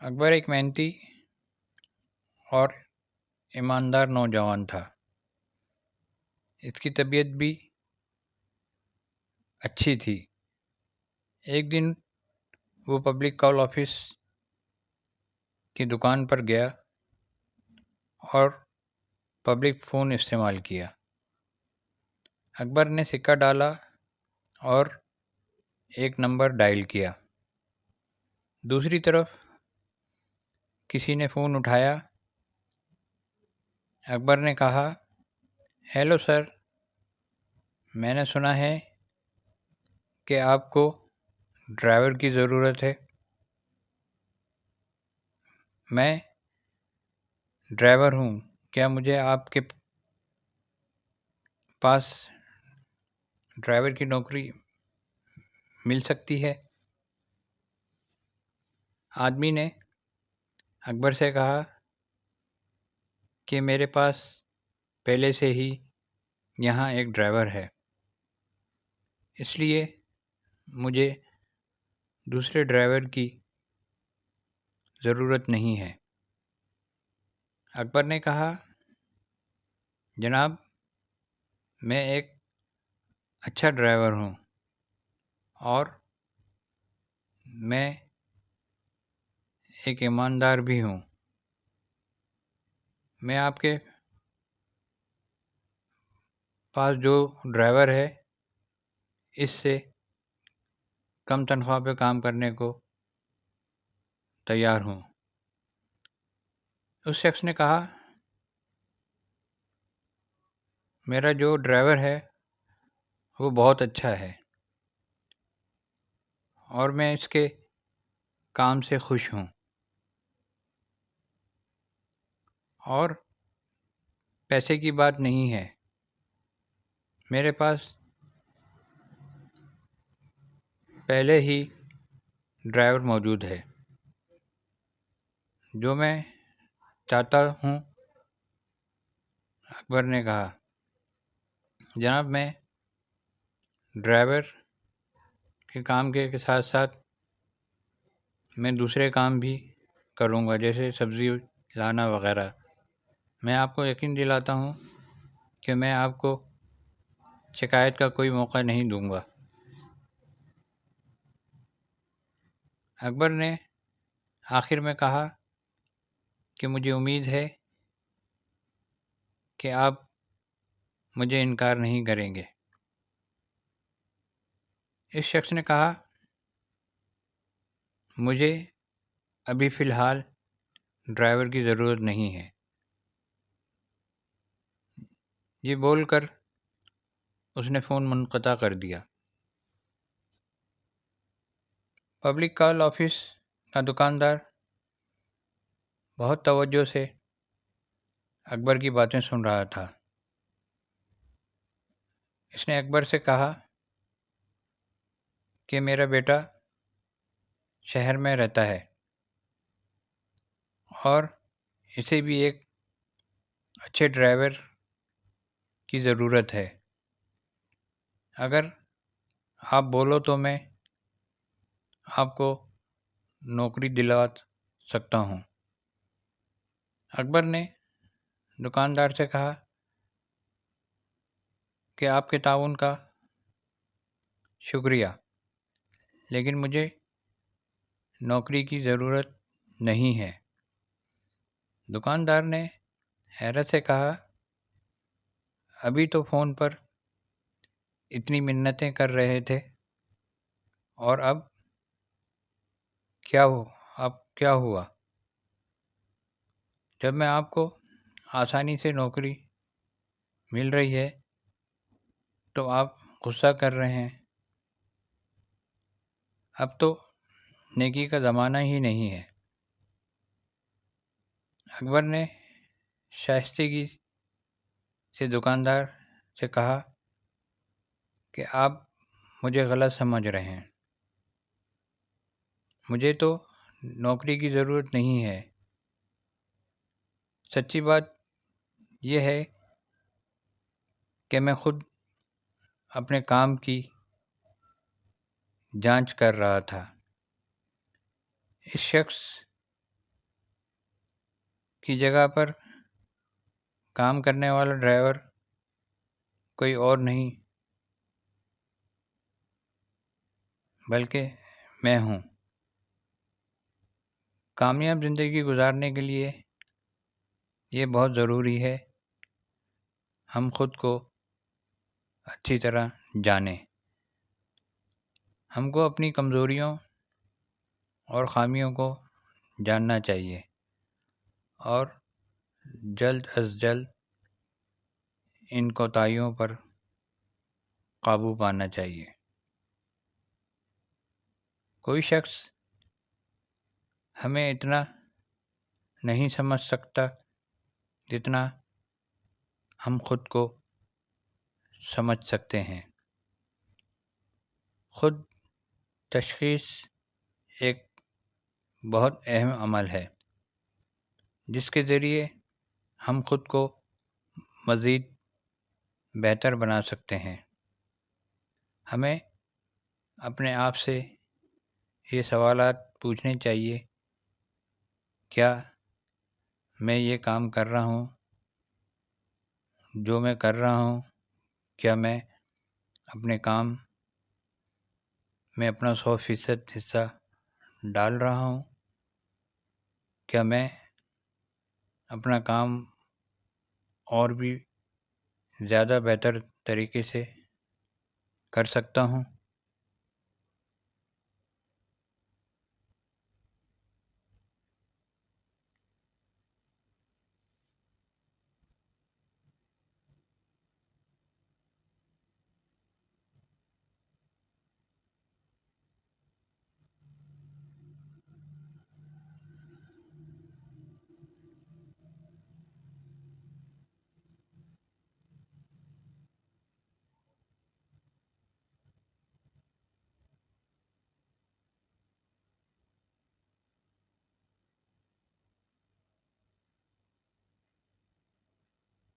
اکبر ایک محنتی اور ایماندار نوجوان تھا۔ اس کی طبیعت بھی اچھی تھی۔ ایک دن وہ پبلک کال آفس کی دکان پر گیا اور پبلک فون استعمال کیا۔ اکبر نے سکہ ڈالا اور ایک نمبر ڈائل کیا۔ دوسری طرف کسی نے فون اٹھایا۔ اکبر نے کہا، ہیلو سر، میں نے سنا ہے کہ آپ کو ڈرائیور کی ضرورت ہے۔ میں ڈرائیور ہوں، کیا مجھے آپ کے پاس ڈرائیور کی نوکری مل سکتی ہے؟ آدمی نے اکبر سے کہا کہ میرے پاس پہلے سے ہی یہاں ایک ڈرائیور ہے، اس لیے مجھے دوسرے ڈرائیور کی ضرورت نہیں ہے۔ اکبر نے کہا، جناب، میں ایک اچھا ڈرائیور ہوں اور میں ایک ایماندار بھی ہوں۔ میں آپ کے پاس جو ڈرائیور ہے اس سے کم تنخواہ پہ کام کرنے کو تیار ہوں۔ اس شخص نے کہا، میرا جو ڈرائیور ہے وہ بہت اچھا ہے اور میں اس کے کام سے خوش ہوں اور پیسے کی بات نہیں ہے، میرے پاس پہلے ہی ڈرائیور موجود ہے۔ جو میں چاہتا ہوں، اکبر نے کہا، جناب، میں ڈرائیور کے کام کے ساتھ ساتھ میں دوسرے کام بھی کروں گا، جیسے سبزی لانا وغیرہ۔ میں آپ کو یقین دلاتا ہوں کہ میں آپ کو شکایت کا کوئی موقع نہیں دوں گا۔ اکبر نے آخر میں کہا کہ مجھے امید ہے کہ آپ مجھے انکار نہیں کریں گے۔ اس شخص نے کہا، مجھے ابھی فی الحال ڈرائیور کی ضرورت نہیں ہے۔ یہ بول کر اس نے فون منقطع کر دیا۔ پبلک کال آفس کا دکاندار بہت توجہ سے اکبر کی باتیں سن رہا تھا۔ اس نے اکبر سے کہا کہ میرا بیٹا شہر میں رہتا ہے اور اسے بھی ایک اچھے ڈرائیور کی ضرورت ہے۔ اگر آپ بولو تو میں آپ کو نوکری دلا سکتا ہوں۔ اکبر نے دکاندار سے کہا کہ آپ کے تعاون کا شکریہ، لیکن مجھے نوکری کی ضرورت نہیں ہے۔ دکاندار نے حیرت سے کہا، ابھی تو فون پر اتنی منتیں کر رہے تھے اور اب کیا ہوا؟ جب میں آپ کو آسانی سے نوکری مل رہی ہے تو آپ غصہ کر رہے ہیں۔ اب تو نیکی کا زمانہ ہی نہیں ہے۔ اکبر نے شائستگی سے دکاندار سے کہا کہ آپ مجھے غلط سمجھ رہے ہیں، مجھے تو نوکری کی ضرورت نہیں ہے۔ سچی بات یہ ہے کہ میں خود اپنے کام کی جانچ کر رہا تھا۔ اس شخص کی جگہ پر کام کرنے والا ڈرائیور کوئی اور نہیں بلکہ میں ہوں۔ کامیاب زندگی گزارنے کے لیے یہ بہت ضروری ہے ہم خود کو اچھی طرح جانیں۔ ہم کو اپنی کمزوریوں اور خامیوں کو جاننا چاہیے اور جلد از جلد ان کوتاہیوں پر قابو پانا چاہیے۔ کوئی شخص ہمیں اتنا نہیں سمجھ سکتا جتنا ہم خود کو سمجھ سکتے ہیں۔ خود تشخیص ایک بہت اہم عمل ہے جس کے ذریعے ہم خود کو مزید بہتر بنا سکتے ہیں۔ ہمیں اپنے آپ سے یہ سوالات پوچھنے چاہیے، کیا میں یہ کام کر رہا ہوں جو میں کر رہا ہوں، کیا میں اپنے کام میں اپنا 100% حصہ ڈال رہا ہوں؟ کیا میں اپنا کام اور بھی زیادہ بہتر طریقے سے کر سکتا ہوں؟